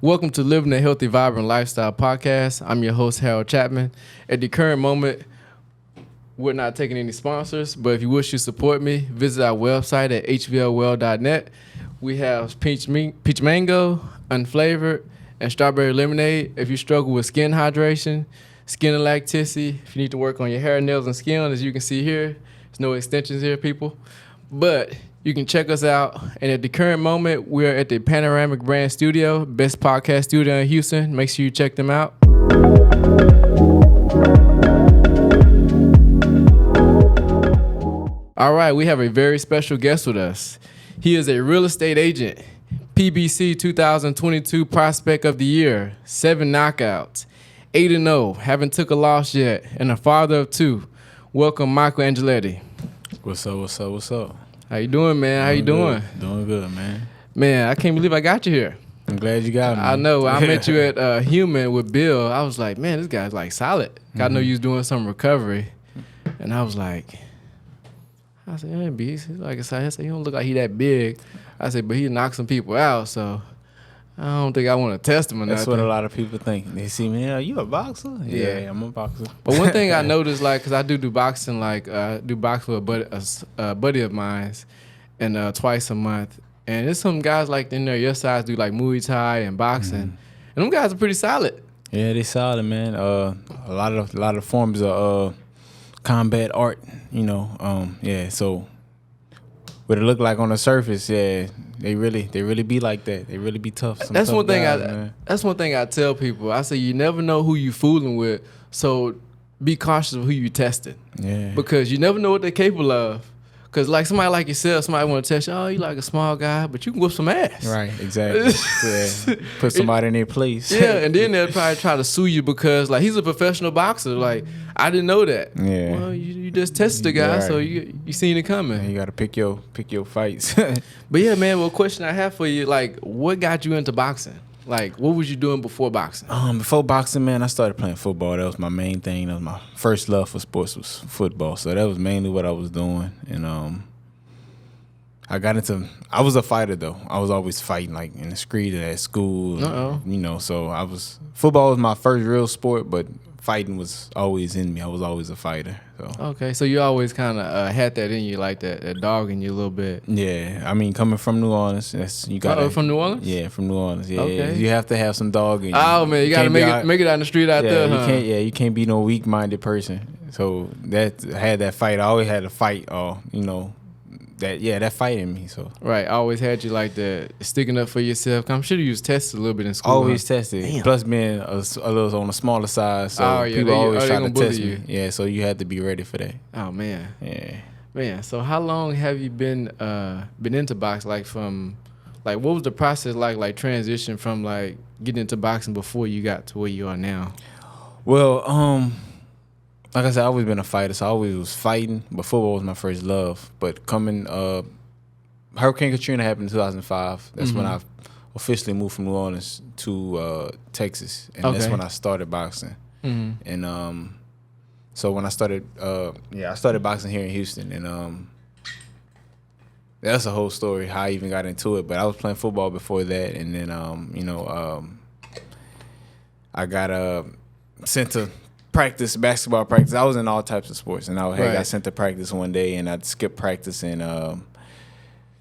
Welcome to Living a Healthy, Vibrant Lifestyle podcast. I'm your host, Harold Chatman. At the current moment, we're not taking any sponsors, but if you wish to support me, visit our website at hvlworld.net. We have peach mango, unflavored, and strawberry lemonade. If you struggle with skin hydration, skin elasticity, if you need to work on your hair, nails, and skin, as you can see here, there's no extensions here, people. But you can check us out. And at the current moment, we're at the Panoramic Brand Studio, best podcast studio in Houston. Make sure you check them out. All right, we have a very special guest with us. He is a real estate agent, PBC 2022 Prospect of the Year, 7 knockouts, 8-0, haven't took a loss yet, and a father of 2. Welcome, Michael Angeletti. What's up? How you doing, man? How you doing? Doing good, man. Man, I can't believe I got you here. I'm glad you got me. I know. I met you at Human with Bill. I was like, man, this guy's like solid. Mm-hmm. I know you was doing some recovery. And I said, hey, B, like I said, he don't look like he that big. I said, but he knocked some people out, so I don't think I want to test him or nothing. That's what a lot of people think. They see me, you a boxer? Yeah, I'm a boxer. But one thing I noticed, like, because I do boxing, like, I do boxing with a buddy of mine, and twice a month. And there's some guys, like, in there your size do, like, Muay Thai and boxing. Mm-hmm. And them guys are pretty solid. Yeah, they solid, man. A lot of forms of combat art, so what it look like on the surface, yeah, they really be like that. They really be tough. That's one thing That's one thing I tell people. I say you never know who you fooling with, so be cautious of who you testing. Yeah. Because you never know what they're capable of. Because like somebody like yourself, somebody want to test you, oh, you like a small guy, but you can whoop some ass. Right, exactly. Yeah. Put somebody in their place. Yeah, and then they'll probably try to sue you because like he's a professional boxer. Like, I didn't know that. Yeah. Well, you just tested the guy, right. So you seen it coming. You got to pick your fights. But yeah, man, well, question I have for you, like, what got you into boxing? Like, what was you doing before boxing? Before boxing, man, I started playing football. That was my main thing. That was my first love for sports was football. So that was mainly what I was doing. And I was a fighter, though. I was always fighting, like, in the street or at school. So football was my first real sport, but fighting was always in me. I was always a fighter. So. Okay, so you always kind of had that in you, like that dog in you a little bit. Yeah, I mean, coming from New Orleans, you got. From New Orleans? Yeah, from New Orleans. Yeah, okay. You have to have some dog in you. Oh man, you gotta make it out in the street out there. Huh? You can't be no weak-minded person. So I had that fight. I always had to fight. That fight in me. So right, I always had you like that, sticking up for yourself. I'm sure you was tested a little bit in school. Always tested. Damn. Plus being a little on the smaller side, so people always try to test me. Yeah, so you had to be ready for that. Oh man. Yeah. Man, so how long have you been into boxing? Like what was the process like transition from like getting into boxing before you got to where you are now? Well, like I said, I've always been a fighter, so I always was fighting, but football was my first love. But Hurricane Katrina happened in 2005. That's when I officially moved from New Orleans to Texas, and that's when I started boxing. Mm-hmm. And so when I started, I started boxing here in Houston, and that's a whole story how I even got into it. But I was playing football before that, and then I got sent to basketball practice. I was in all types of sports, and I got sent to practice one day, and I skipped practice and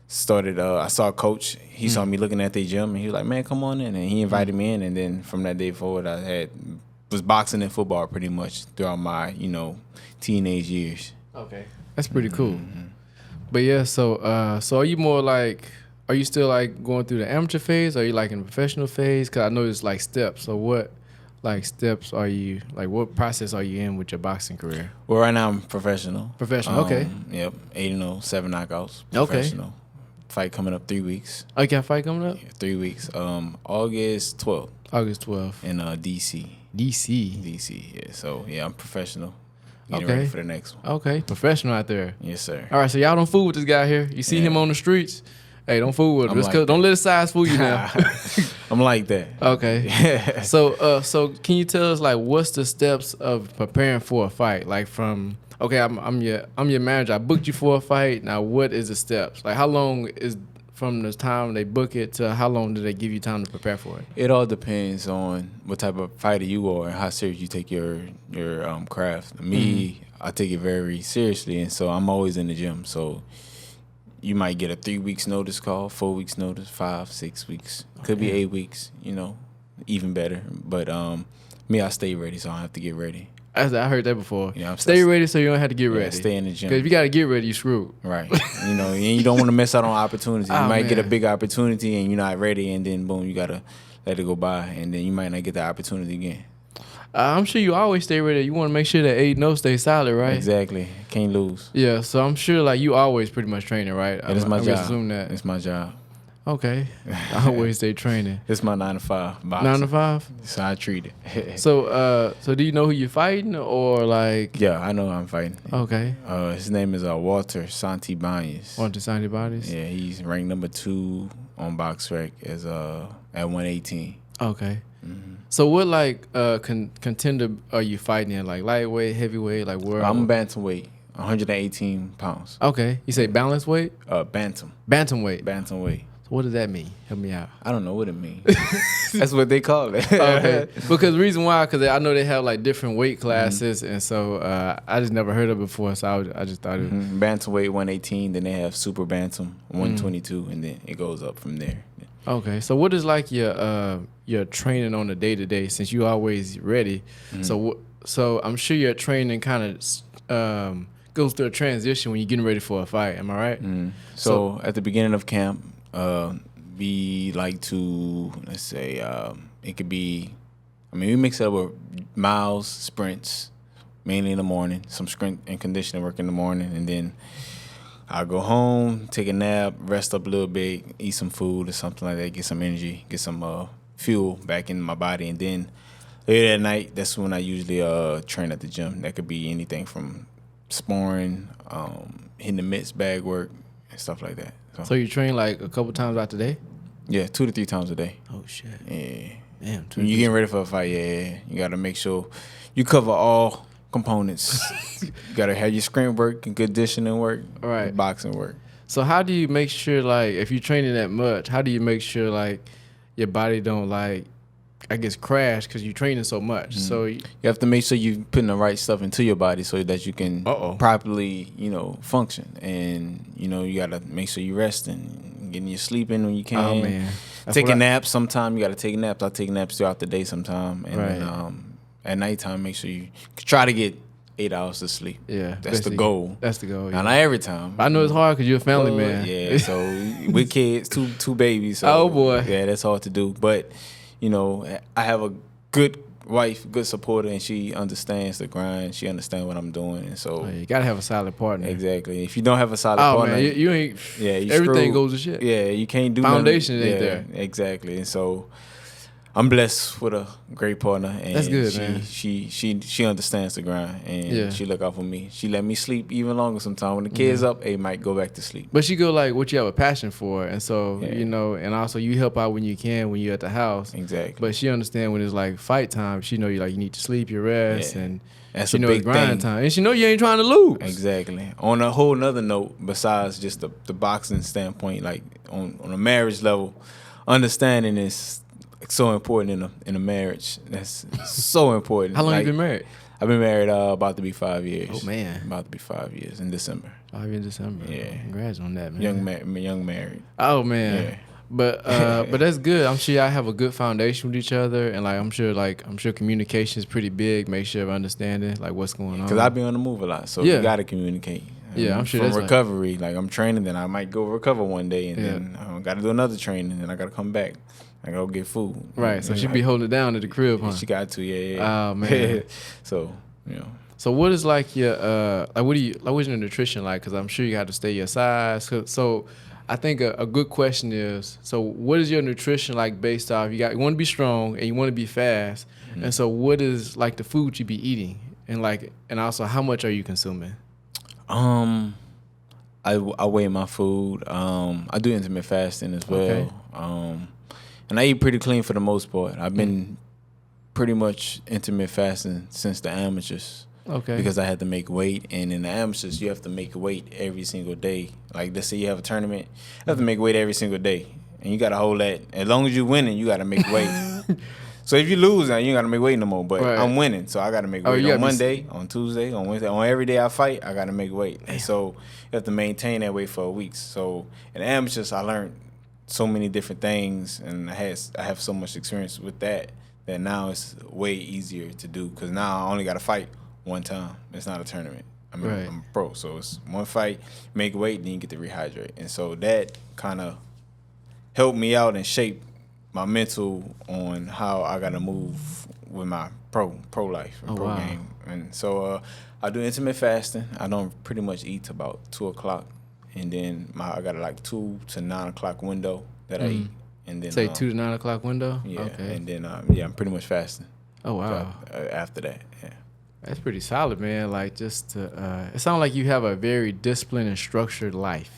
started. I saw a coach. He saw me looking at the gym, and he was like, "Man, come on in," and he invited me in. And then from that day forward, I was boxing and football pretty much throughout my teenage years. Okay, that's pretty cool. Mm-hmm. But yeah, so are you more like? Are you still like going through the amateur phase? Or are you like in the professional phase? Because I know it's like steps. So what? Like steps are you like? What process are you in with your boxing career? Well, right now I'm professional. Professional, okay. Yep, 8-0, 7 knockouts. Professional. Okay. Fight coming up 3 weeks. Oh, you got a fight coming up? Yeah, 3 weeks. August 12th. August 12th. In DC. DC, yeah. So yeah, I'm professional. Getting ready for the next one. Okay, professional out there. Yes, sir. All right, so y'all don't fool with this guy here. You see him on the streets. Hey, don't fool with him. Don't let his size fool you now. I'm like that. Okay. Yeah. So can you tell us like what's the steps of preparing for a fight? Like from I'm your manager. I booked you for a fight. Now what is the steps? Like how long is from the time they book it to how long do they give you time to prepare for it? It all depends on what type of fighter you are and how serious you take your craft. Me, I take it very seriously, and so I'm always in the gym. So you might get a 3 weeks notice call, 4 weeks notice, 5, 6 weeks, could be 8 weeks. Even better. But me, I stay ready, so I don't have to get ready. I heard that before. Stay ready so you don't have to get ready. Stay in the gym. Because if you got to get ready, you're screwed. Right. And you don't want to miss out on opportunities. You might get a big opportunity and you're not ready, and then boom, you got to let it go by, and then you might not get the opportunity again. I'm sure you always stay ready. You want to make sure that 8-0 stays solid, right? Exactly. Can't lose. Yeah, so I'm sure like you always pretty much training, right? It's my job. Assume that. It's my job. Okay. I always stay training. It's my 9 to 5 boxing. 9 to 5? That's how I treat it. So do you know who you're fighting, or like? Yeah, I know who I'm fighting. Okay. His name is Walter Santibanez. Walter Santibanez? Yeah, he's ranked number 2 on BoxRec as at 118. Okay. Mm-hmm. So what like contender are you fighting in? Like lightweight, heavyweight, like where? I'm bantamweight, 118 pounds. Okay. You say balance weight? Bantam. Bantamweight. Bantamweight. So what does that mean? Help me out. I don't know what it means. That's what they call it. Okay. Because the reason why, because I know they have like different weight classes, and so I just never heard of it before, so I just thought it. Bantamweight 118, then they have super bantam 122, and then it goes up from there. Okay, so what is like your training on a day-to-day, since you always ready? So I'm sure your training kind of goes through a transition when you're getting ready for a fight. Am I right? So at the beginning of camp, we like to, let's say, it could be, we mix it up with miles, sprints, mainly in the morning, some strength and conditioning work in the morning, and then I'll go home, take a nap, rest up a little bit, eat some food or something like that, get some energy, get some fuel back in my body. And then later at night, that's when I usually train at the gym. That could be anything from sparring, hitting the mitts, bag work, and stuff like that. So you train like a couple times out the day? Yeah, 2 to 3 times a day. Oh, shit. Yeah. Damn. When you're getting ready for a fight, you got to make sure you cover all components. You gotta have your strength work and conditioning work, right? Boxing work. So how do you make sure, like, if you're training that much, how do you make sure like your body don't like, I guess, crash because you're training so much? So you have to make sure you're putting the right stuff into your body so that you can properly, function. And you gotta make sure you're resting, getting your sleep in when you can. Oh man, taking naps. Sometimes you gotta take naps. I take naps throughout the day sometime, and then, at nighttime, make sure you try to get 8 hours of sleep. Yeah, that's the goal. That's the goal. Yeah. Not every time. I know it's hard because you're a family man. Yeah, so with kids, two babies. So, oh boy. Yeah, that's hard to do. But I have a good wife, good supporter, and she understands the grind. She understands what I'm doing, and so you gotta have a solid partner. Exactly. If you don't have a solid partner, man, you ain't. Yeah, everything goes to shit. Yeah, you can't do foundation nothing. ain't there. Exactly, and so I'm blessed with a great partner, and that's good, man. She understands the grind, and she look out for me. She let me sleep even longer sometimes. When the kids up, they might go back to sleep. But she go like what you have a passion for, and so and also you help out when you can when you're at the house. Exactly. But she understand when it's like fight time. She know you need to sleep, your rest, and that's she a know big it's grind thing. time, and she know you ain't trying to lose. Exactly. On a whole nother note, besides just the boxing standpoint, like on a marriage level, understanding is so important in a marriage. That's so important. How long you been married? I've been married about to be 5 years. Oh man, about to be 5 years in December. 5 years in December. Yeah, congrats on that, man. Young married. Oh man. Yeah. But that's good. I'm sure y'all have a good foundation with each other, and I'm sure communication is pretty big. Make sure of understanding like what's going on. Because I be on the move a lot, so you gotta communicate. I'm sure from that's recovery. Like I'm training, then I might go recover one day, and then I gotta do another training, and then I gotta come back. I go get food. Right. So she be holding it down at the crib, huh? She got to, yeah. Oh man. So So what is like your what's your nutrition like? Because I'm sure you got to stay your size. So I think a good question is, so what is your nutrition like based off you want to be strong and you want to be fast, and so what is like the food you be eating, and also how much are you consuming? I weigh my food. I do intermittent fasting as well. Okay. And I eat pretty clean for the most part. I've been pretty much intermittent fasting since the amateurs. Okay. Because I had to make weight, and in the amateurs, you have to make weight every single day. Like, let's say you have a tournament, you have to make weight every single day, and you got to hold that. As long as you're winning, you got to make weight. So if you lose, now you got to make weight no more. But Right. I'm winning, so I got to make weight on Monday, on Tuesday, on Wednesday, on every day I fight. I got to make weight, and so you have to maintain that weight for a week. So in the amateurs, I learned so many different things, and I have so much experience with that now it's way easier to do because now I only got to fight one time. It's not a tournament. I'm a pro, so it's one fight, make weight, then you get to rehydrate. And so that kind of helped me out and shaped my mental on how I got to move with my pro life and pro game. And so I do intermittent fasting. I don't pretty much eat till about 2 o'clock, and then I got a 2 to 9 o'clock window that I eat. And then say 2 to 9 o'clock window. Yeah, okay. And then I'm pretty much fasting. Oh wow! After that, yeah. That's pretty solid, man. Like, just to, it sounds like you have a very disciplined and structured life.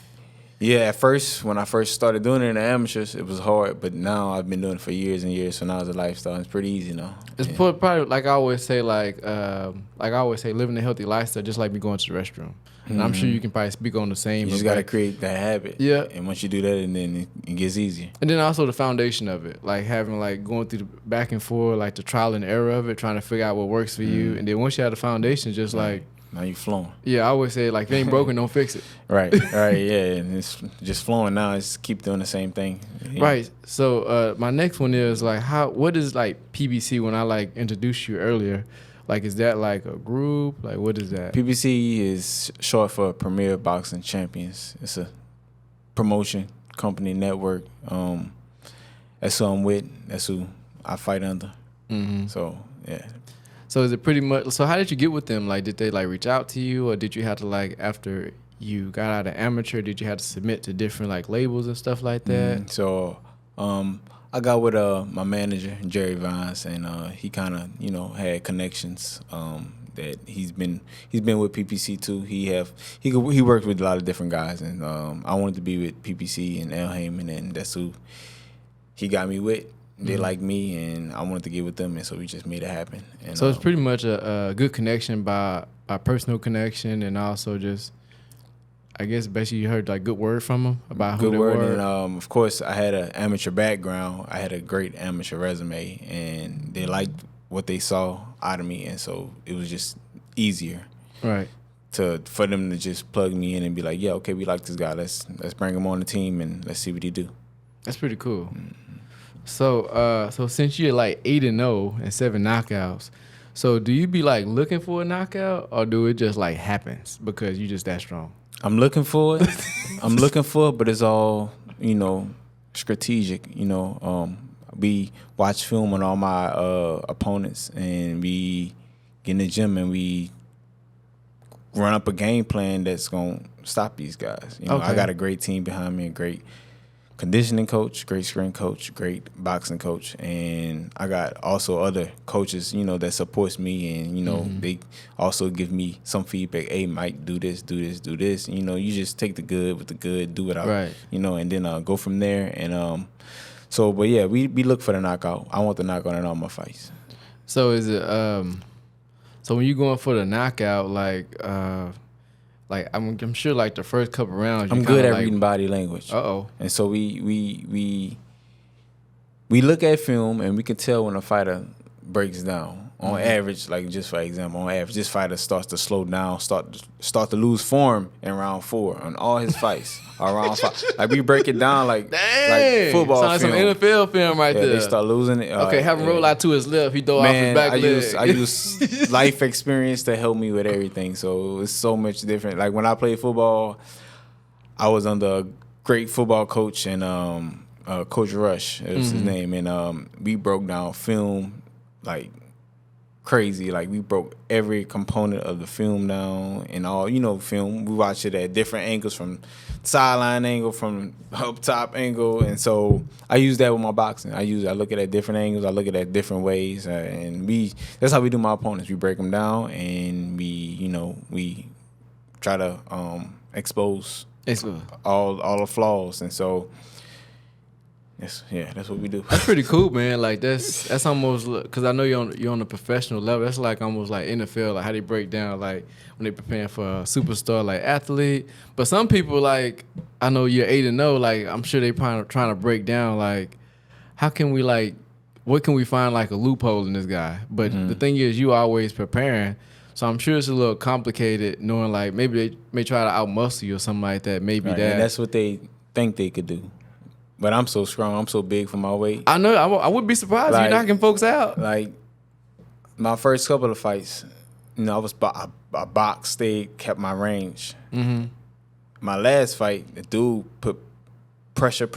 Yeah, at first, when I first started doing it in the amateurs, it was hard. But now I've been doing it for years and years, so now it's a lifestyle. It's pretty easy now. It's probably like I always say, living a healthy lifestyle, just like me going to the restroom. And I'm sure you can probably speak on the same. You just got to create that habit. Yeah. And once you do that, and then it gets easier. And then also the foundation of it, like having going through the back and forth, like the trial and error of it, trying to figure out what works for you. And then once you have the foundation, just now you flowing. Yeah, I always say, if it ain't broken, don't fix it. Right, yeah. And it's just flowing now. It's keep doing the same thing. Yeah. Right. So my next one is what is PBC when I introduced you earlier? Is that a group? What is that? PBC is short for Premier Boxing Champions. It's a promotion company network. That's who I'm with. That's who I fight under. Mm-hmm. So, yeah. So is it pretty much? So how did you get with them? Did they reach out to you, or did you have to after you got out of amateur, did you have to submit to different labels and stuff like that? So I got with my manager Jerry Vines, and he kind of had connections that he's been with PPC too. He worked with a lot of different guys, and I wanted to be with PPC and El Heyman, and that's who he got me with. They like me, and I wanted to get with them, and so we just made it happen. And, so it's pretty much a good connection by personal connection, and also just, I guess, basically you heard good word from them about who they were. Good word, and of course I had an amateur background. I had a great amateur resume, and they liked what they saw out of me, and so it was just easier, right, for them to just plug me in and be like, yeah, okay, we like this guy. Let's bring him on the team and let's see what he do. That's pretty cool. Mm-hmm. So since you're 8-0 and 7 knockouts, so do you be looking for a knockout, or do it just happens because you just that strong? I'm looking for it. But it's all strategic. We watch film on all my opponents, and we get in the gym and we run up a game plan that's gonna stop these guys. Okay. I got a great team behind me, a great conditioning coach, great strength coach, great boxing coach, and I got also other coaches, that supports me, and they also give me some feedback. Hey, Mike, do this, do this, do this. You just take the good with the good, do it out, right. And then go from there. And but yeah, we look for the knockout. I want the knockout in all my fights. So is it so when you going for the knockout, I'm sure the first couple rounds. I'm good at reading body language. And so we look at film and we can tell when a fighter breaks down. On average, just for example, this fighter starts to slow down, start to lose form in round 4 on all his fights. Or round 5, we break it down like football sounds film. Like some NFL film right there. They start losing it. Okay, have him roll out to his left. He throw off his back leg. I use life experience to help me with everything. So it's so much different. When I played football, I was under a great football coach, and Coach Rush, it was his name, and we broke down film crazy. We broke every component of the film down, and all film. We watch it at different angles, from sideline angle, from up top angle, and so I use that with my boxing. I look at it at different angles. I look at it at different ways, and that's how we do my opponents. We break them down, and we try to expose all the flaws, and so That's what we do. That's pretty cool, man. Like that's almost, because I know you're on a professional level. That's like almost like NFL, like how they break down like when they preparing for a superstar like athlete. But some people, like, I know you're 8-0. Like, I'm sure they probably trying to break down like, how can we, like, what can we find like a loophole in this guy? But the thing is, you always preparing. So I'm sure it's a little complicated knowing like maybe they may try to outmuscle you or something like that. Maybe right, that. and that's what they think they could do. But I'm so strong. I'm so big for my weight. I know. I would be surprised if you're knocking folks out. Like, my first couple of fights, I boxed, stayed, kept my range. Mm-hmm. My last fight, the dude put pressure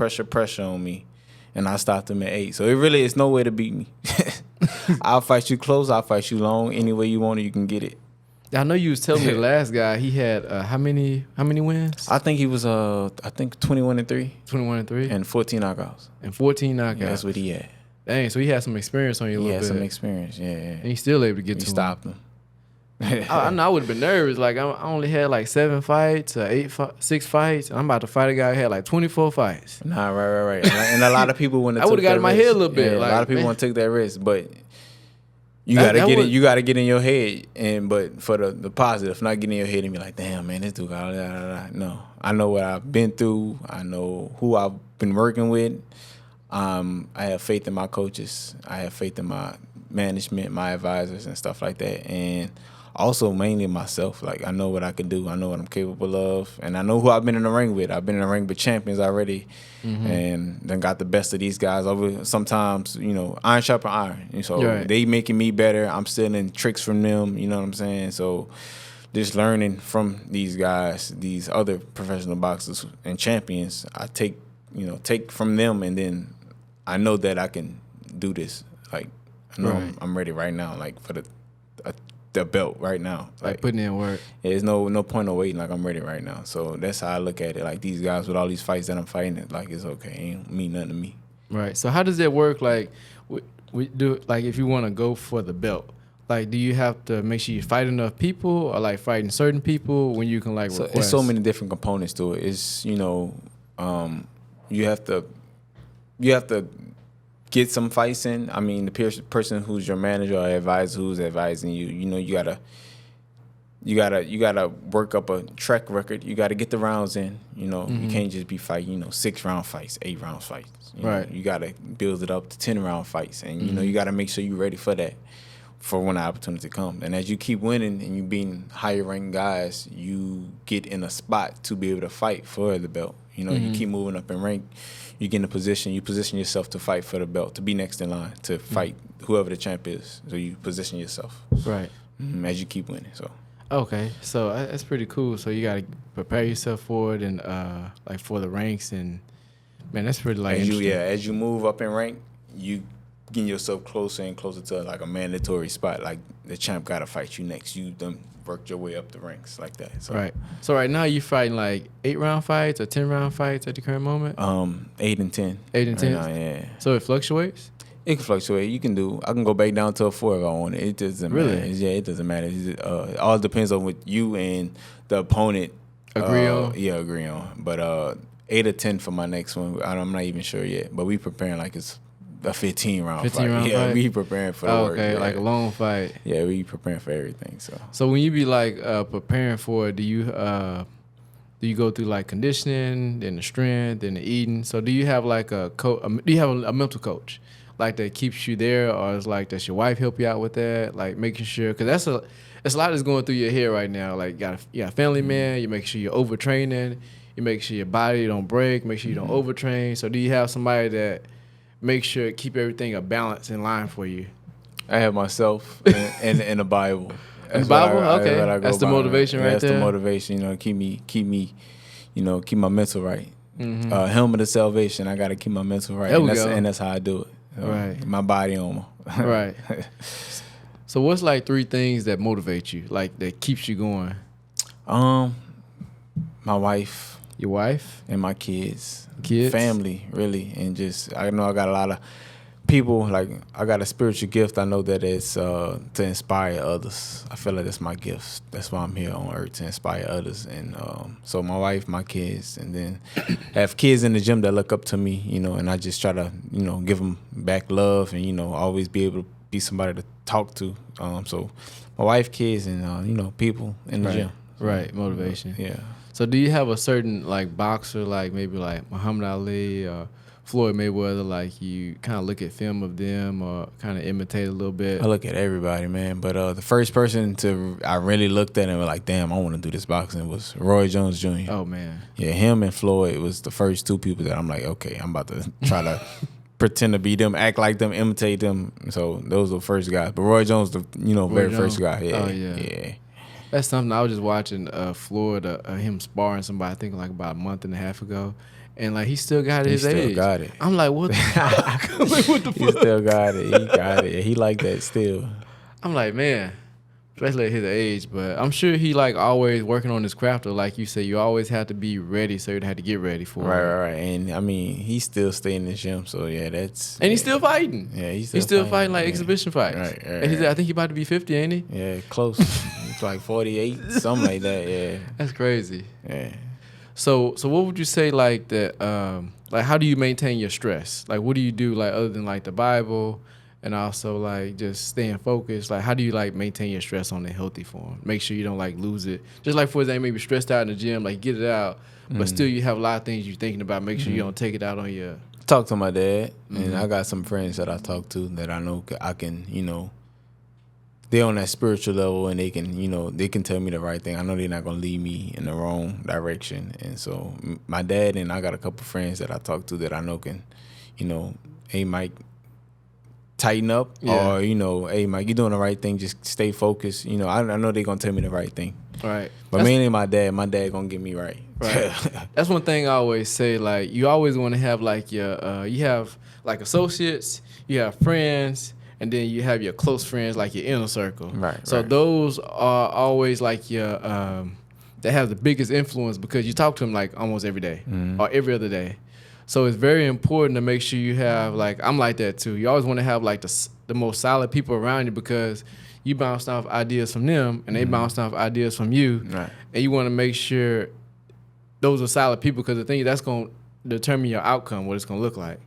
on me, and I stopped him at 8. So it really is no way to beat me. I'll fight you close. I'll fight you long. Any way you want it, you can get it. I know you was telling me the last guy, he had how many wins? I think he was 21-3. 21-3 and 14 knockouts. And 14 knockouts. Yeah, that's what he had. Dang, so he had some experience on you a little bit. He had some experience, yeah. And he's still able to get to him. Stopped him. I know I would have been nervous. Like, I only had like 7 fights, 6 fights. And I'm about to fight a guy who had like 24 fights. Nah, right. And a lot of people wouldn't have I would have got in my head a little bit. Yeah, like, a lot of people wouldn't take that risk, but you gotta get in your head, but for the positive, not getting in your head and be like, damn, man, this dude got no. I know what I've been through. I know who I've been working with. I have faith in my coaches. I have faith in my management, my advisors, and stuff like that. And also mainly myself. Like, I know what I can do. I know what I'm capable of. And I know who I've been in the ring with. I've been in the ring with champions already, and then got the best of these guys. Over sometimes, iron sharpen iron. And so they making me better. I'm stealing tricks from them. You know what I'm saying? So just learning from these guys, these other professional boxers and champions, I take from them, and then I know that I can do this. Like, I know I'm ready right now, like, for the belt right now. Like putting in work. Yeah, there's no point of waiting. Like, I'm ready right now. So that's how I look at it. Like, these guys with all these fights that I'm fighting, like, it's okay. It ain't mean nothing to me. Right. So how does that work? Like, we do, like, if you want to go for the belt, like, do you have to make sure you fight enough people, or like fighting certain people when you can like request? It's so many different components to it. It's you have to get some fights in. I mean, the person who's your manager or advisor who's advising you, you gotta work up a track record. You gotta get the rounds in. You can't just be fighting, 6-round fights, 8-round fights. You gotta build it up to 10-round fights, and you gotta make sure you're ready for that, for when the opportunity comes. And as you keep winning and you being higher ranked guys, you get in a spot to be able to fight for the belt. You keep moving up in rank. You get in a position, you position yourself to fight for the belt, to be next in line, to fight whoever the champ is. So you position yourself. Right. As you keep winning. So. Okay. So that's pretty cool. So you got to prepare yourself for it, and like for the ranks, and man, that's pretty like interesting. As you move up in rank, you getting yourself closer and closer to like a mandatory spot. Like, the champ got to fight you next. You done worked your way up the ranks like that. So. Right. So right now you fighting like 8-round fights or 10-round fights at the current moment? 8 and 10. 8 and 10? Right now, yeah. So it fluctuates? It can fluctuate. I can go back down to a 4 if I want it. It doesn't matter. Really? It doesn't matter. It all depends on what you and the opponent agree on. Yeah, agree on. But 8 or 10 for my next one. I'm not even sure yet. But we preparing like it's a 15-round fight. Yeah, we preparing for the work. Okay, like a long fight. Yeah, we preparing for everything. So when you be like preparing for it, do you go through like conditioning, then the strength, then the eating? So do you have like do you have a mental coach, like, that keeps you there, or is like, does your wife help you out with that, like making sure? Because that's a lot that's going through your head right now. Like, you got a family man, you make sure you're overtraining, you make sure your body don't break, make sure you don't overtrain. So do you have somebody that make sure keep everything a balance in line for you? I have myself and the Bible. And the Bible, okay, that's the motivation right there. That's the motivation. Keep me, keep my mental right. Helmet of salvation. I got to keep my mental right, and that's how I do it. Right, my body on. Right. So what's like 3 things that motivate you, like that keeps you going? My wife. Your wife? And my kids. Kids? Family, really. And just, I know I got a lot of people, like, I got a spiritual gift. I know that it's to inspire others. I feel like that's my gift. That's why I'm here on earth, to inspire others. And so my wife, my kids, and then have kids in the gym that look up to me, you know, and I just try to, you know, give them back love and, you know, always be able to be somebody to talk to. So my wife, kids, and, you know, people in the gym. Right, motivation. Yeah. So do you have a certain, like, boxer, like maybe like Muhammad Ali or Floyd Mayweather, like you kind of look at film of them or kind of imitate a little bit? I look at everybody, man. But the first person I really looked at and was like, damn, I want to do this boxing was Roy Jones Jr. Oh, man. Yeah, him and Floyd was the first two people that I'm like, okay, I'm about to try to pretend to be them, act like them, imitate them. So those were the first guys. But Roy Jones, the very first guy. Yeah, oh, yeah. That's something I was just watching Floyd, him sparring somebody, I think like about a month and a half ago. And like he still got his age. He still got it. I'm like, what the fuck? Like, what the fuck? He still got it. He got it. He like that still. I'm like, man, especially at his age. But I'm sure he like always working on his craft. Or like you say, you always have to be ready, so you had to get ready for it. Right. And I mean, he still stay in the gym. So yeah, that's. And he's still fighting. Yeah, he's still fighting like exhibition fights. Right. And I think he about to be 50, ain't he? Yeah, close. It's like 48, something like that. Yeah. That's crazy. Yeah. So what would you say like that? Like how do you maintain your stress? Like what do you do like other than like the Bible, and also like just staying focused? Like how do you like maintain your stress on a healthy form? Make sure you don't like lose it. Just like for example, maybe stressed out in the gym, like get it out, but still you have a lot of things you're thinking about. Make sure you don't take it out on your. Talk to my dad, and I got some friends that I talk to that I know I can, you know. They're on that spiritual level, and they can, you know, they can tell me the right thing. I know they're not gonna lead me in the wrong direction. And so my dad and I got a couple friends that I talk to that I know can, you know, hey Mike, tighten up, or you know, hey Mike, you're doing the right thing. Just stay focused. You know, I know they're gonna tell me the right thing. Right. But mainly my dad gonna get me right. Right. That's one thing I always say. Like you always want to have like your you have like associates, you have friends. And then you have your close friends, like your inner circle. Right. So those are always like your that have the biggest influence because you talk to them like almost every day or every other day. So it's very important to make sure you have like I'm like that too. You always want to have like the most solid people around you because you bounce off ideas from them and they bounce off ideas from you. Right. And you want to make sure those are solid people because the thing that's going to determine your outcome, what it's gonna look like.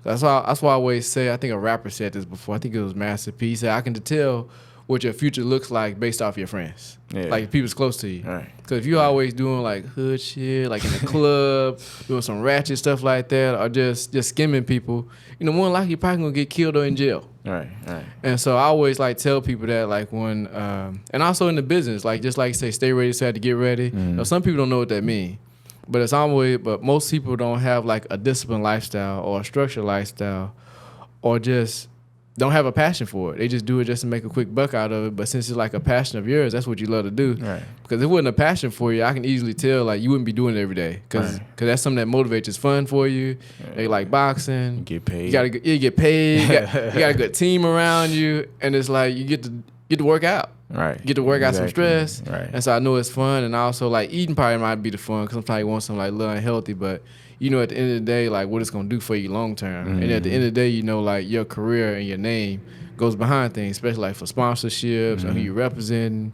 That's why I always say. I think a rapper said this before. I think it was Master P. He said, "I can tell what your future looks like based off your friends, like people's close to you. Because if you're always doing like hood shit, like in the club, doing some ratchet stuff like that, or just skimming people, you know, more than likely you're probably gonna get killed or in jail. Right. And so I always like tell people that like when, and also in the business, like just like you say, stay ready, so have to get ready. You know, some people don't know what that means. But most people don't have like a disciplined lifestyle or a structured lifestyle, or just don't have a passion for it. They just do it just to make a quick buck out of it. But since it's like a passion of yours, that's what you love to do. Right. Because if it wasn't a passion for you, I can easily tell like you wouldn't be doing it every day. Because that's something that motivates. It's fun for you. They like boxing. You get paid. You get paid. You got a good team around you, and it's like you get to work out. Right. Get to work out some stress. Right. And so I know it's fun. And also, like, eating probably might be the fun because sometimes you want something, like, a little unhealthy. But, you know, at the end of the day, like, what it's going to do for you long term. And at the end of the day, you know, like, your career and your name goes behind things, especially, like, for sponsorships and who you're representing.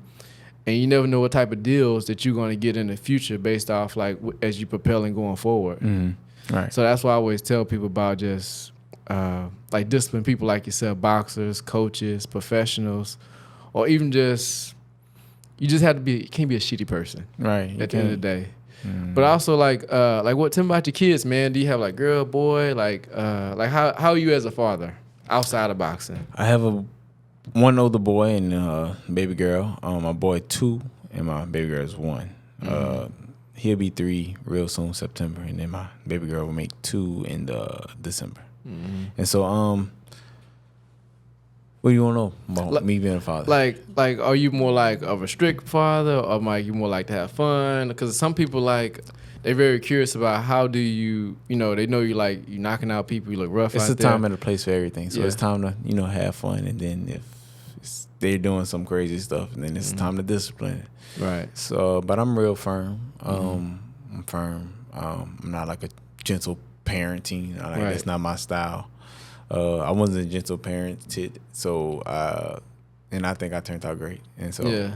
And you never know what type of deals that you're going to get in the future based off, like, as you propel and going forward. Right. So that's why I always tell people about just, like, disciplined people like yourself, boxers, coaches, professionals, or even just, you just have to be, you can't be a shitty person. Right. At the end of the day. But also like what, tell me about your kids, man. Do you have like girl, boy? Like how are you as a father outside of boxing? I have one older boy and baby girl. My boy 2 and my baby girl is 1. He'll be 3 real soon, September, and then my baby girl will make 2 in December. And so what do you want to know about me being a father? Like, are you more like of a strict father, or like you more like to have fun? Because some people like they're very curious about how do you know, they know you like you knocking out people, you look rough. It's out a there. time and a place for everything. So it's time to have fun, and then if they're doing some crazy stuff, and then it's time to discipline. Right. So, but I'm real firm. I'm firm. I'm not like a gentle parenting. That's not my style. I wasn't a gentle parent, so and I think I turned out great. And so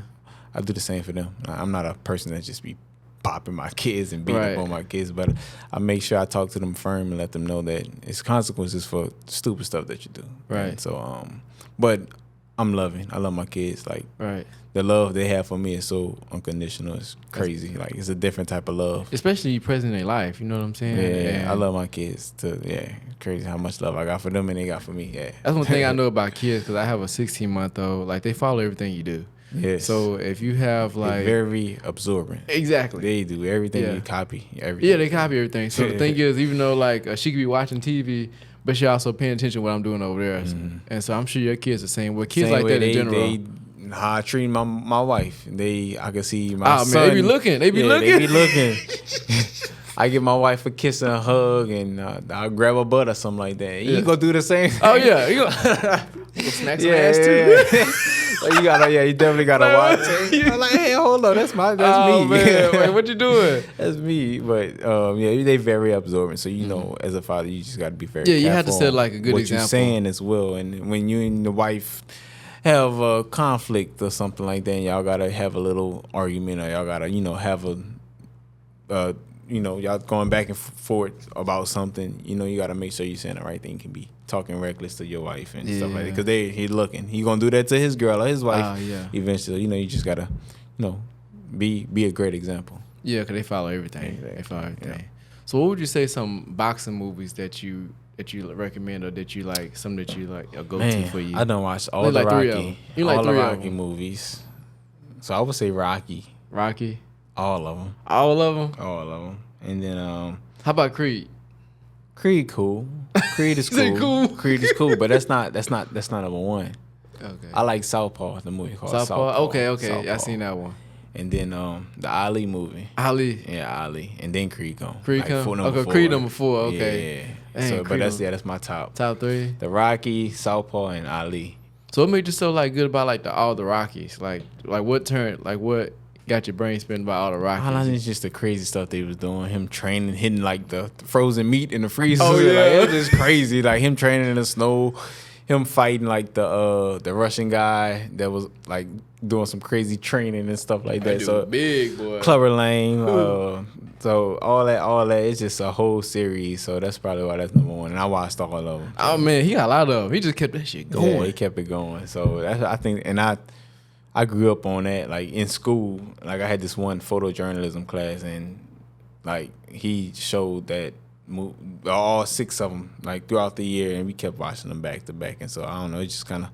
I do the same for them. I'm not a person that just be popping my kids and beating up on my kids, but I make sure I talk to them firm and let them know that it's consequences for stupid stuff that you do. Right. And so, but I'm loving. I love my kids. Like, right. The love they have for me is so unconditional. It's crazy. Like, it's a different type of love. Especially you present in their life. You know what I'm saying? Yeah, I love my kids. Crazy how much love I got for them and they got for me. Yeah. That's one thing I know about kids because I have a 16-month-old. Like, they follow everything you do. Yes. So if you have like they're very absorbent. Exactly. They do everything. They copy everything. Yeah, they copy everything. So the thing is, even though like she could be watching TV, but she also paying attention to what I'm doing over there. Mm-hmm. And so I'm sure your kids the same way. Kids same like way that in general. How I treat my wife. I can see my son. Man, they be looking. They be looking. They be looking. I give my wife a kiss and a hug, and I'll grab a butt or something like that. You go do the same thing. Oh yeah, you go snack some ass too. You definitely gotta watch it. I'm like, hey, hold on, that's me. Man. Wait, what you doing? That's me. But they very absorbent. So know, as a father, you just gotta be very you have to set like a good what example. What you're saying as well, and when you and the wife have a conflict or something like that, and y'all gotta have a little argument, or y'all gotta have a y'all going back and forth about something. You gotta make sure you're saying the right thing. You can be talking reckless to your wife and stuff like that, because he looking. He gonna do that to his girl or his wife. Eventually, you just gotta, be a great example. Yeah, because they follow everything. Exactly. They follow everything. Yeah. So, what would you say some boxing movies that you recommend, or that you like, some that you like a go-to for you? I done watched all the Rocky, all the Rocky movies. So I would say Rocky. Rocky. All of them. All of them. All of them. And then how about Creed? Creed cool. Creed is cool. Creed is cool, but that's not number one. Okay. I like Southpaw, the movie called Southpaw. Okay. Southpaw. I seen that one. And then the Ali movie. Ali. Yeah, Ali. And then Creed come. Creed come. Okay, Creed number 4. Okay. Yeah. Dang, but that's my top. Top 3. The Rocky, Southpaw, and Ali. So what made you so like good about like all the Rockies? Like what got your brain spinning about all the Rockies? I think it's just the crazy stuff they was doing. Him training, hitting like the frozen meat in the freezer. Oh yeah, like, it was just crazy. Like him training in the snow, him fighting like the Russian guy that was like doing some crazy training and stuff like that. So big boy, Clubber Lane. So all that, it's just a whole series. So that's probably why that's number 1. And I watched all of them. Oh man, he got a lot of them. He just kept that shit going. Yeah, he kept it going. So that's, I think, and I grew up on that. Like in school, like I had this one photojournalism class, and like he showed that all 6 of them like throughout the year, and we kept watching them back to back. And so I don't know, it just kind of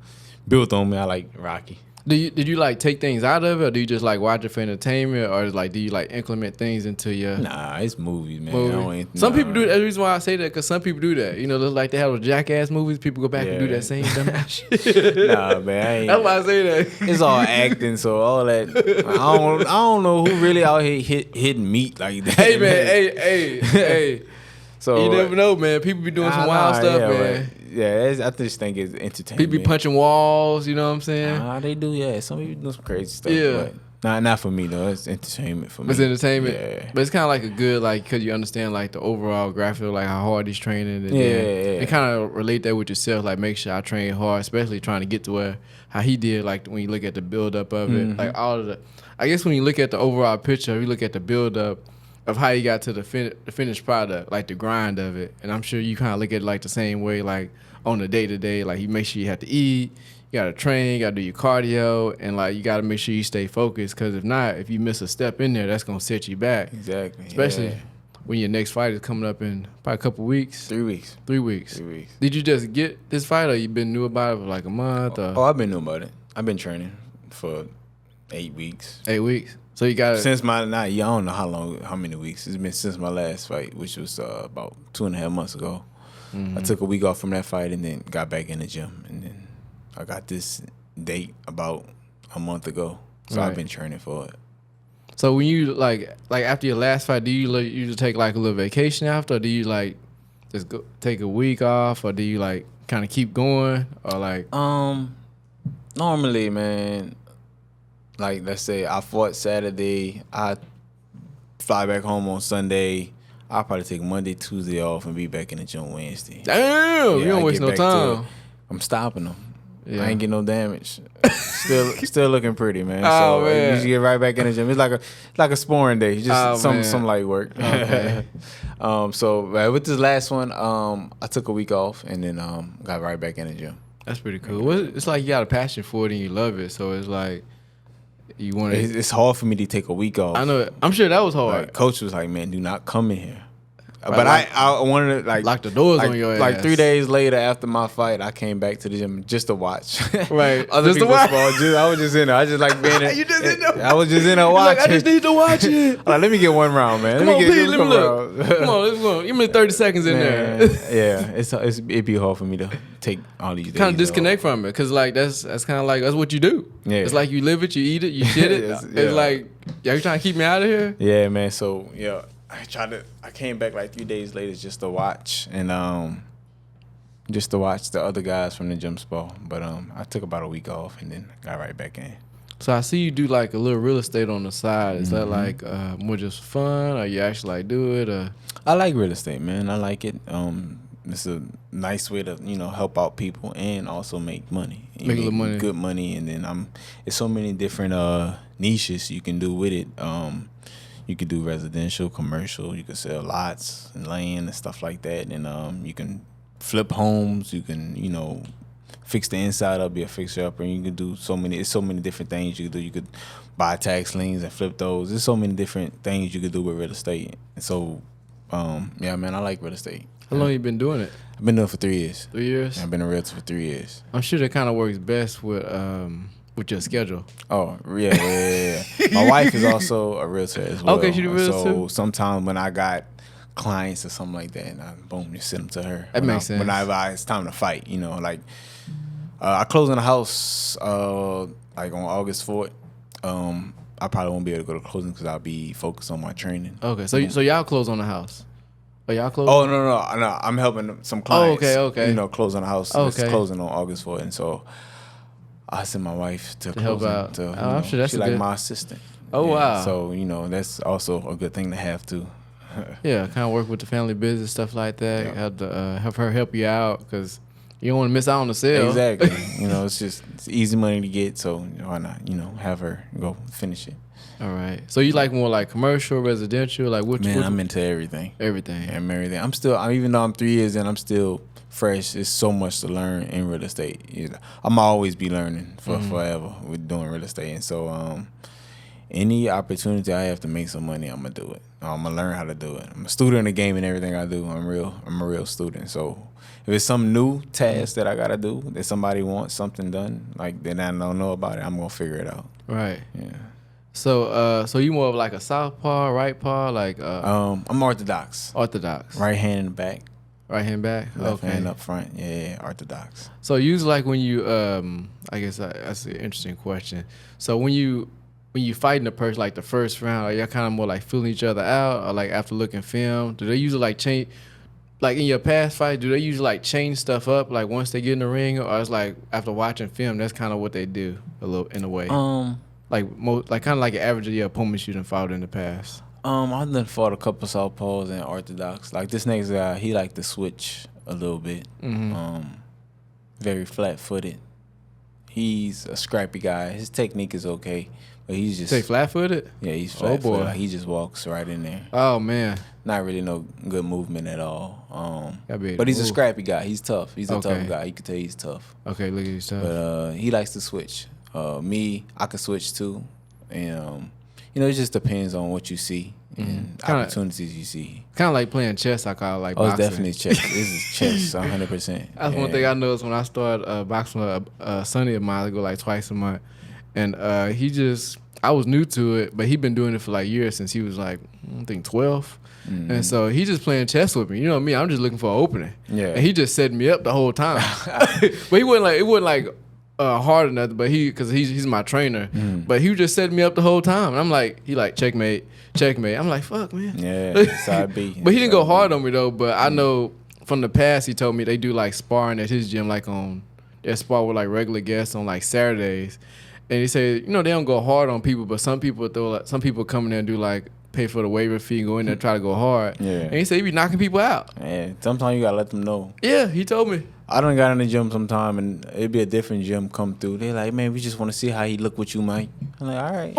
built on me. I like Rocky. Did you like take things out of it, or do you just like watch it for entertainment, or like do you like implement things into your? Nah, it's movies, man. Some people do that. The reason why I say that, because some people do that. Like they have those Jackass movies. People go back and do that same dumbass shit. Nah, man, I ain't. That's why I say that. It's all acting, so all that. I don't know who really out here hitting meat like that. Hey man, hey. So you never know, man. People be doing some wild stuff, man. Yeah, I just think it's entertainment. People be punching walls, you know what I'm saying? They do, yeah. Some people do some crazy stuff. Yeah. But not for me, though. It's entertainment for me. It's entertainment? Yeah. But it's kind of like a good, like, because you understand, like, the overall graphic, like, how hard he's training. And and kind of relate that with yourself. Like, make sure I train hard, especially trying to get to how he did, like, when you look at the build-up of it. Like, all of I guess when you look at the overall picture, you look at the build-up of how you got to the finished product, like the grind of it. And I'm sure you kind of look at it like the same way, like on the day-to-day, like you make sure you have to eat, you got to train, you got to do your cardio, and like you got to make sure you stay focused, because if not, if you miss a step in there, that's going to set you back. Exactly. Especially when your next fight is coming up in probably a couple weeks. 3 weeks. 3 weeks. 3 weeks. Did you just get this fight, or you been new about it for like a month? Or? I've been new about it. I've been training for 8 weeks. 8 weeks. So you got since I don't know how many weeks. It's been since my last fight, which was about 2.5 months ago. I took a week off from that fight and then got back in the gym, and then I got this date about a month ago. So I've been training for it. So when you like after your last fight, do you usually take like a little vacation after, or do you like just go take a week off, or do you like kind of keep going, or like? Normally, man. Like, let's say I fought Saturday, I fly back home on Sunday, I'll probably take Monday, Tuesday off and be back in the gym Wednesday. Damn, you don't waste no time. I'm stopping them. Yeah. I ain't getting no damage. Still looking pretty, man. Oh, so man. you just get right back in the gym. It's like a sparring day. Just some light work. Okay. So with this last one, I took a week off and then got right back in the gym. That's pretty cool. It's like you got a passion for it and you love it. So it's like you want to. It's hard for me to take a week off. I know. I'm sure that was hard. Like, coach was like, "Man, do not come in here." But I wanted to lock the doors on your ass. Like 3 days later after my fight, I came back to the gym just to watch. Right. Other just people's sports. I was just in there. I just like being in. You just in there. I was just in there watching. Like, I just need to watch it. Like, let me get one round, man. Come on, look. Come on, let's go. Give me 30 seconds in there. Yeah, it'd be hard for me to take all these days. Kind of disconnect from it, because like that's kind of like that's what you do. Yeah. It's like you live it, you eat it, you shit it. It's like, yeah, you trying to keep me out of here? Yeah, man. So yeah. I came back like 3 days later just to watch and just to watch the other guys from the gym spot. But I took about a week off and then got right back in. So I see you do like a little real estate on the side. Is that like more just fun, or you actually like do it? Or? I like real estate, man. I like it. It's a nice way to help out people and also make money. Make a little money, good money, and then it's so many different niches you can do with it. You could do residential, commercial. You could sell lots and land and stuff like that. And you can flip homes. You can, fix the inside up, be a fixer-upper. And you can do so many different things you could do. You could buy tax liens and flip those. There's so many different things you could do with real estate. And so, yeah, man, I like real estate. How long you been doing it? I've been doing it for 3 years. 3 years? I've been a realtor for 3 years. I'm sure that kind of works best with your schedule. Oh, yeah. My wife is also a realtor as well. Okay, she's a realtor too? So sometimes when I got clients or something like that, and boom, just send them to her. That makes sense. Whenever it's time to fight, like I close on the house like on August 4th. I probably won't be able to go to closing because I'll be focused on my training. Okay, so y'all close on the house. Oh, y'all close? Oh, no. I'm helping some clients. Oh, okay. Close on the house. Okay. It's closing on August 4th, and so I sent my wife to help out. I'm sure that's she's like my assistant. Oh, wow. So that's also a good thing to have too. Yeah, kind of work with the family business, stuff like that. Yeah. Have her help you out because you don't want to miss out on the sale. Exactly. It's easy money to get, so why not? Have her go finish it. All right. So you like more like commercial, residential, like what? Man, I'm into everything. Everything. Yeah, I'm everything. I'm still, even though I'm 3 years in, I'm still fresh. It's so much to learn in real estate. I'm always be learning forever with doing real estate, and so any opportunity I have to make some money, I'm gonna do it. I'm gonna learn how to do it. I'm a student in the game and everything I do. I'm a real student. So if it's some new task that I gotta do, that somebody wants something done, like that I don't know about it, I'm gonna figure it out. Right. Yeah. So you more of like a southpaw, right paw, like I'm orthodox. Orthodox. Right hand in the back. Right hand back. Left hand up front. Yeah, orthodox. So usually like when you I guess that's an interesting question. So when you fighting a person like the first round, are y'all kind of more like feeling each other out, or like after looking film, do they usually like change? Like in your past fight, do they usually like change stuff up like once they get in the ring, or it's like after watching film, that's kind of what they do a little in a way. Like kind of like an average of your opponents you done fought in the past. I've done fought a couple southpaws and orthodox. Like this next guy, he like to switch a little bit. Very flat-footed. He's a scrappy guy. His technique is okay, but he's just say flat-footed. Yeah, he's flat-footed. Oh boy, like, he just walks right in there. Oh man, not really no good movement at all. But he's a scrappy guy. He's tough. He's a tough guy. You can tell he's tough. Okay, look at he's tough. But he likes to switch. Me, I can switch too, and it just depends on what you see and opportunities you see. Kind of like playing chess. I call it like boxing. Boxing. It's definitely chess. This is chess, 100%. That's one thing I noticed when I started boxing with a sonny of mine. I go like twice a month, and I was new to it, but he'd been doing it for like years since he was like I think 12. And so he just playing chess with me. You know what I mean? I'm just looking for an opening. Yeah. And he just set me up the whole time. But it wasn't like hard or nothing, but because he's my trainer. But he just set me up the whole time. And I'm like, he like checkmate. I'm like, fuck, man. Yeah, side B. But he didn't go hard on me though. But I know from the past he told me they do like sparring at his gym, like they spar with like regular guests on like Saturdays. And he said, they don't go hard on people, but some people come in there and do like pay for the waiver fee, go in there, try to go hard. Yeah. And he said he be knocking people out. Yeah, sometimes you gotta let them know. Yeah, he told me. I done got in the gym sometime and it'd be a different gym come through. They like, man, we just want to see how he look with you, Mike. I'm like, all right.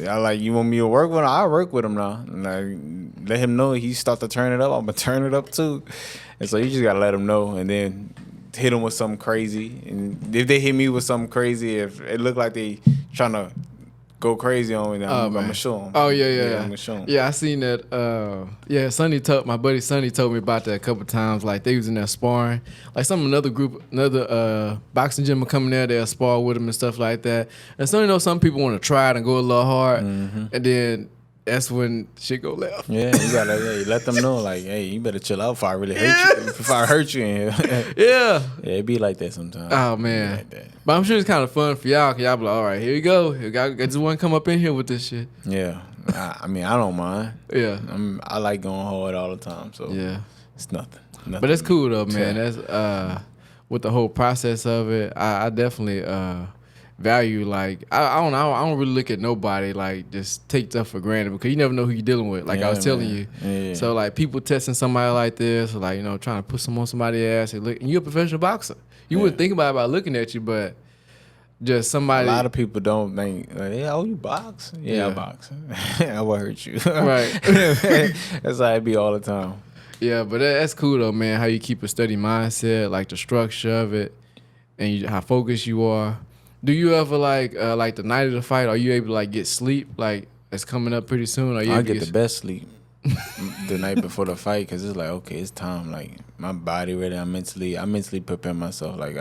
I like, you want me to work with him? I'll work with him now. And like, let him know he start to turn it up. I'm gonna turn it up too. And so you just gotta let him know, and then hit him with something crazy. And if they hit me with something crazy, if it look like they trying to go crazy on me, then I'm gonna show him. Oh yeah. I'm gonna show him. Yeah, I seen that. My buddy Sonny told me about that a couple times. Like they was in there sparring. Like another boxing gym will come in there, they'll spar with him and stuff like that. And Sonny knows some people want to try it and go a little hard, and then that's when shit go left. Yeah, you gotta let them know, like, hey, you better chill out before I really hurt you. Before I hurt you in here. Yeah, it be like that sometimes. Oh man, like that. But I'm sure it's kind of fun for y'all. Cause y'all be like, all right, here you go. I just want to come up in here with this shit. Yeah, I mean, I don't mind. Yeah, I like going hard all the time. So yeah, it's nothing. But that's cool though, man. That's with the whole process of it. I definitely value, like I don't really look at nobody like just take stuff for granted, because you never know who you're dealing with. Like I was telling you. Yeah. So like people testing somebody like this, or like, you know, trying to put some on somebody's ass, and you're a professional boxer. You wouldn't think about it by looking at you, but just somebody. A lot of people don't think, like, yeah, oh, you box? Yeah, I box. I will hurt you. Right. That's how it be all the time. Yeah, but that's cool though, man. How you keep a steady mindset, like the structure of it, and how focused you are. Do you ever like the night of the fight? Are you able to like get sleep? Like it's coming up pretty soon. I get the best sleep the night before the fight, because it's like, okay, it's time. Like my body ready. I mentally prepare myself. Like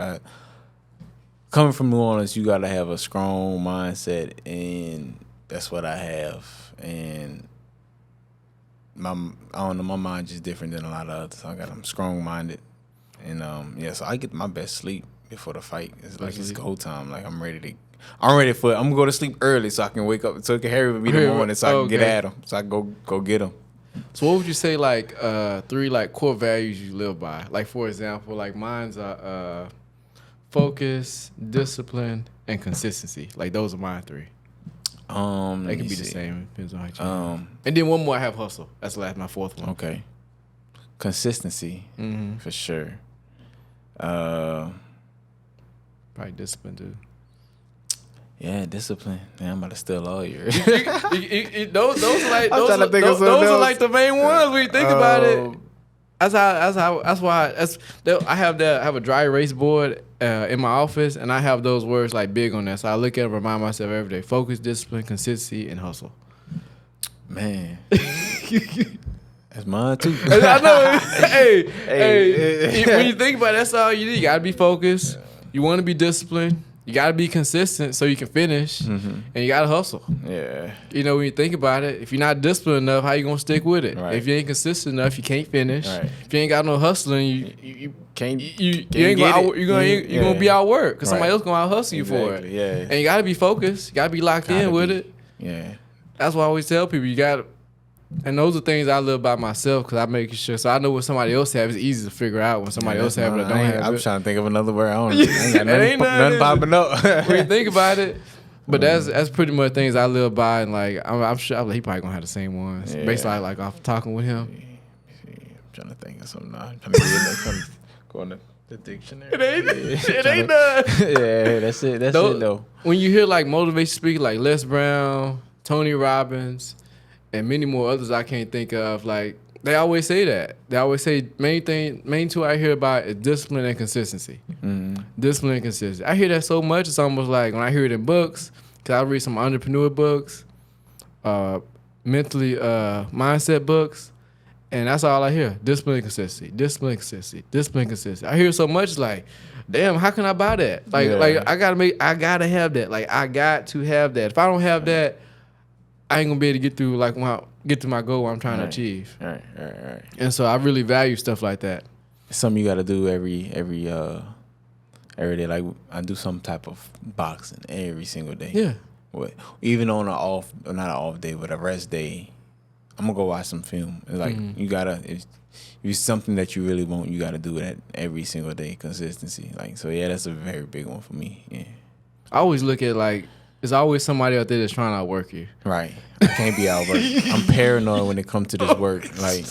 coming from New Orleans, you gotta have a strong mindset, and that's what I have. And I don't know, my mind just different than a lot of others. I'm strong minded, and so I get my best sleep before the fight. It's like it's go time. Like I'm ready. I'm gonna go to sleep early so I can wake up, so it can hurry with me in the morning, so I can get at him, so I can go get him. So what would you say, like 3 like core values you live by? Like for example, like mine's are focus, discipline, and consistency. Like those are my 3. They can be the same. Depends on how you and then one more, I have hustle. That's my 4th one. Okay. Consistency, for sure. Probably discipline too. Yeah, discipline. Man, I'm about to steal all yours. Those are like the main ones when you think about it. That's why I have a dry erase board in my office, and I have those words like big on that. So I look at it and remind myself every day: focus, discipline, consistency, and hustle. Man. That's mine too. I know. Hey. When you think about it, that's all you need. You gotta be focused. You want to be disciplined. You gotta be consistent so you can finish, and you gotta hustle. Yeah. You know, when you think about it, if you're not disciplined enough, how you gonna stick with it? Right. If you ain't consistent enough, you can't finish. Right. If you ain't got no hustling, you can't. You ain't gonna you're gonna be out work because somebody else gonna out hustle you for it. Yeah. And you gotta be focused. You gotta be locked in with it. Yeah. That's why I always tell people, you gotta. And those are things I live by myself, because I make sure. So I know what somebody else have. It's easy to figure out when somebody else have it or don't have it. I'm trying to think of another word. I ain't got nothing popping up. When you think about it. But that's pretty much things I live by, and like I'm sure he probably gonna have the same ones. Yeah. Based like off talking with him. I'm trying to think of something now. I'm trying to go on the dictionary. It ain't done. Yeah, that's it. That's it though. When you hear like motivation speakers like Les Brown, Tony Robbins, and many more others I can't think of, like they always say that. They always say main 2 I hear about is discipline and consistency. Discipline and consistency. I hear that so much, it's almost like when I hear it in books, because I read some entrepreneur books, mentally mindset books, and that's all I hear. Discipline and consistency. Discipline and consistency. Discipline and consistency. I hear it so much, it's like, damn, how can I buy that? Like I gotta have that. Like I got to have that. If I don't have that, I ain't gonna be able to get to my goal I'm trying to achieve. Right. And so I really value stuff like that. It's something you got to do every day. Like I do some type of boxing every single day. Yeah. Even on not an off day, but a rest day, I'm gonna go watch some film. It's like you gotta. If it's something that you really want, you gotta do that every single day. Consistency. Like so, yeah, that's a very big one for me. Yeah. I always look at like It's always somebody out there that's trying to outwork you. Right. I can't be outworked. I'm paranoid when it comes to this work. Like,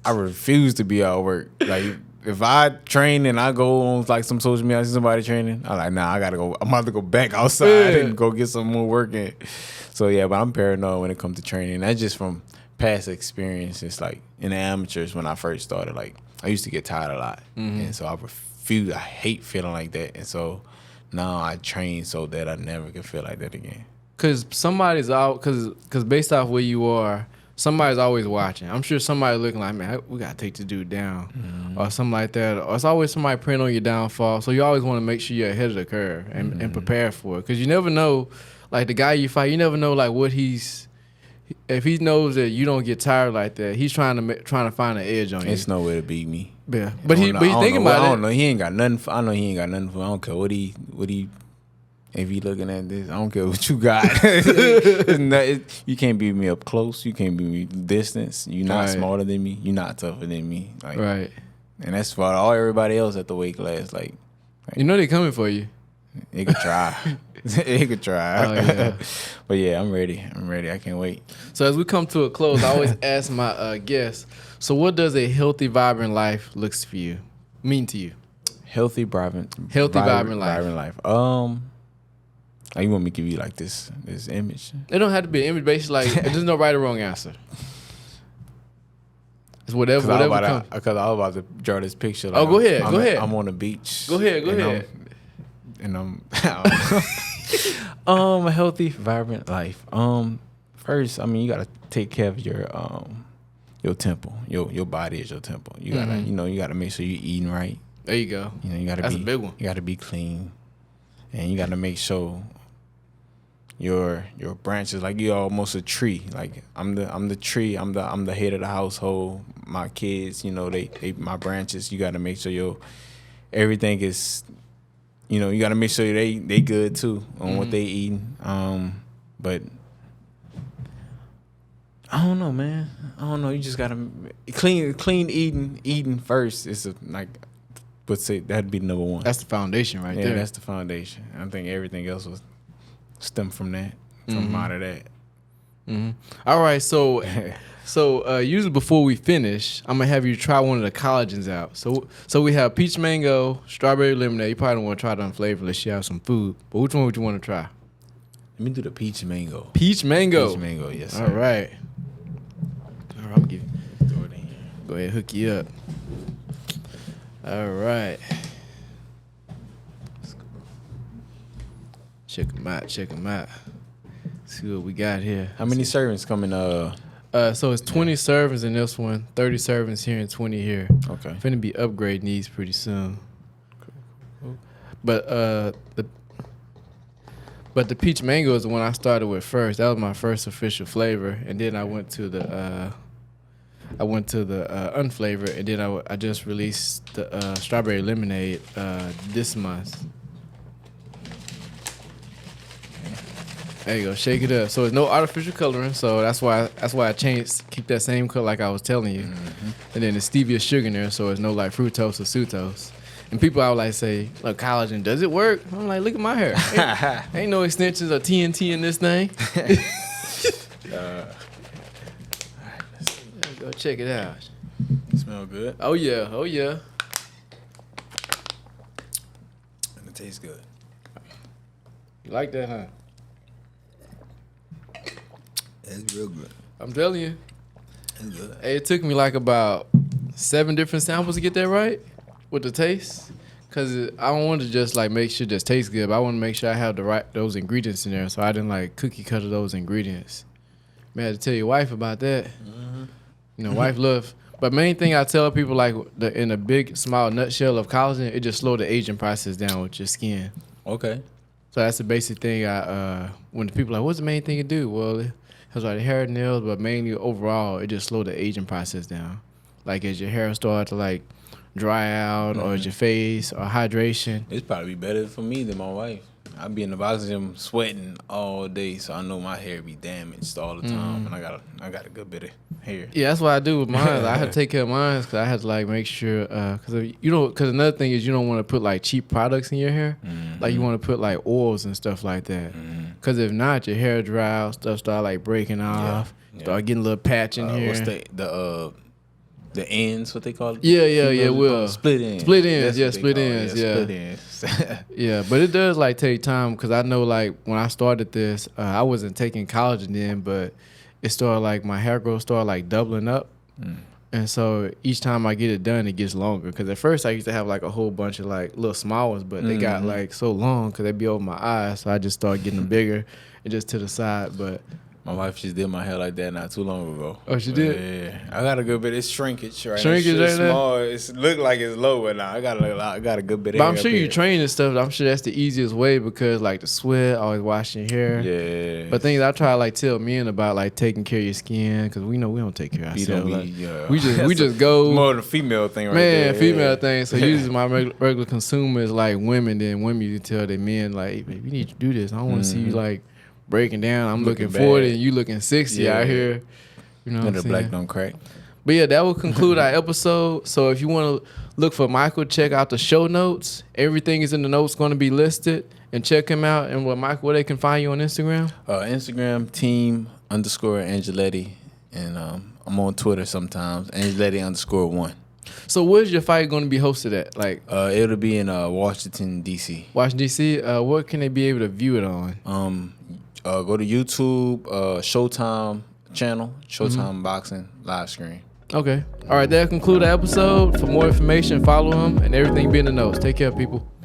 I refuse to be outworked. Like, if I train and I go on like some social media, I see somebody training, I'm like, nah, I gotta go. I'm about to go back outside and go get some more work in. So yeah, but I'm paranoid when it comes to training. That's just from past experiences. Like in the amateurs when I first started, like I used to get tired a lot, and so I refuse. I hate feeling like that, and so now I train so that I never can feel like that again. Cause somebody's out. Cause based off where you are, somebody's always watching. I'm sure somebody looking like, man, we gotta take this dude down, or something like that. Or it's always somebody preying on your downfall. So you always want to make sure you're ahead of the curve and prepare for it. Cause you never know, like the guy you fight, you never know like what if he knows that you don't get tired like that, he's trying to find an edge on you. It's no way to beat me. Yeah, but he thinking about it. I don't know. He ain't got nothing. I know he ain't got nothing for. I don't care what he. If he looking at this, I don't care what you got. You can't beat me up close. You can't beat me distance. You're not smarter than me. You're not tougher than me. Like, right. And that's for everybody else at the weight class. Like you know they coming for you. They could try. They could try. Oh, yeah. But yeah, I'm ready. I can't wait. So as we come to a close, I always ask my guests, so what does a healthy, vibrant life looks for you, mean to you? Healthy, vibrant life. You want me to give you like this image? It don't have to be an image based. Like there's no right or wrong answer. It's whatever comes. Because I was about to draw this picture. Like, go ahead. I'm on the beach. Go ahead. I'm a healthy, vibrant life. First, you gotta take care of your temple. Your body is your temple. You gotta you gotta make sure you're eating right. There you go. You gotta That's a big one. You gotta be clean, and you gotta make sure your branches, like you're almost a tree. Like I'm the tree. I'm the head of the household. My kids, they my branches. You gotta make sure everything is. You got to make sure they good too on what they eating. But I don't know, man. I don't know. You just got to clean eating first. But say that'd be number one. That's the foundation right there. Yeah, that's the foundation. I think everything else will stem from that, from out of that. Mm-hmm. All right, so usually before we finish, I'm gonna have you try one of the collagens out. So we have peach mango, strawberry lemonade. You probably don't want to try it unflavorless. You have some food, but which one would you want to try? Let me do the peach mango. Peach mango. Peach mango, yes, sir. All right. I'm gonna give you. Throw it in here. Go ahead, hook you up. All right. Check them out. See what we got here. How many servings coming? So it's 20 servings in this one, 30 servings here and 20 here. Okay. Finna be upgrading these pretty soon. But the peach mango is the one I started with first. That was my first official flavor, and then I went to the unflavored, and then I just released the strawberry lemonade this month. There you go, shake it up. So it's no artificial coloring, so that's why I changed, keep that same color like I was telling you. Mm-hmm. And then the stevia sugar in there, so it's no like fructose or sucrose. And people I would like say, look, collagen, does it work? I'm like, look at my hair. Ain't no extensions or TNT in this thing. Let's go check it out. Smell good. Oh yeah. And it tastes good. You like that, huh? It's real good. I'm telling you. It's good. Hey, it took me like about 7 different samples to get that right with the taste. Cause I don't want to just like make sure it just tastes good, but I want to make sure I have those ingredients in there. So I didn't like cookie cutter those ingredients. Man, I had to tell your wife about that. Mm-hmm. Wife love. But main thing I tell people, like in a big, small nutshell of collagen, it just slow the aging process down with your skin. Okay. So that's the basic thing. When the people are like, what's the main thing it do? Well, it has like hair, nails, but mainly overall, it just slow the aging process down. Like as your hair start to like dry out, or as your face, or hydration. It's probably better for me than my wife. I be in the boxing gym sweating all day, so I know my hair be damaged all the time, and I got a good bit of hair. Yeah, that's what I do with mine. I have to take care of mine because I have to like make sure because another thing is you don't want to put like cheap products in your hair. Mm-hmm. Like you want to put like oils and stuff like that. Mm-hmm. Because if not, your hair dry out, stuff start like breaking off, start getting a little patch in here. What's the ends? What they call it? Yeah. Well, split ends. Split ends. That's Yeah, what they split call it. ends. Yeah, Yeah. split ends. Yeah, but it does like take time because I know like when I started this, I wasn't taking collagen then, but it started like my hair growth started like doubling up. And so each time I get it done, it gets longer. Because at first I used to have like a whole bunch of like little small ones, but they got like so long because they be over my eyes. So I just started getting them bigger and just to the side. But my wife just did my hair like that not too long ago. Oh, she did? Yeah, I got a good bit. It's shrinkage right now. Shrinkage It's right small. It look like it's low, but now I got a good bit of But hair. I'm sure you train and stuff. I'm sure that's the easiest way because like the sweat, always washing your hair. Yeah. But things I try to like tell men about like taking care of your skin because we know we don't take care of ourselves. We just go. More of a female thing right there. Female thing. So usually my regular consumer is like women. Then women you tell their men like, hey, babe, you need to do this. I don't want to see you like breaking down. I'm looking 40 and you looking 60 out here. You know what I'm saying? The black don't crack. But yeah, that will conclude our episode. So if you want to look for Michael, check out the show notes. Everything is in the notes going to be listed. And check him out. And Michael, where they can find you on Instagram? Instagram, team_Angeletti. And I'm on Twitter sometimes, Angeletti_1. So where's your fight going to be hosted at? Like it'll be in Washington, D.C. Washington, D.C.? Where can they be able to view it on? Go to YouTube, Showtime channel, Showtime Boxing live screen. Okay. All right, that'll conclude the episode. For more information, follow him and everything be in the notes. Take care, people.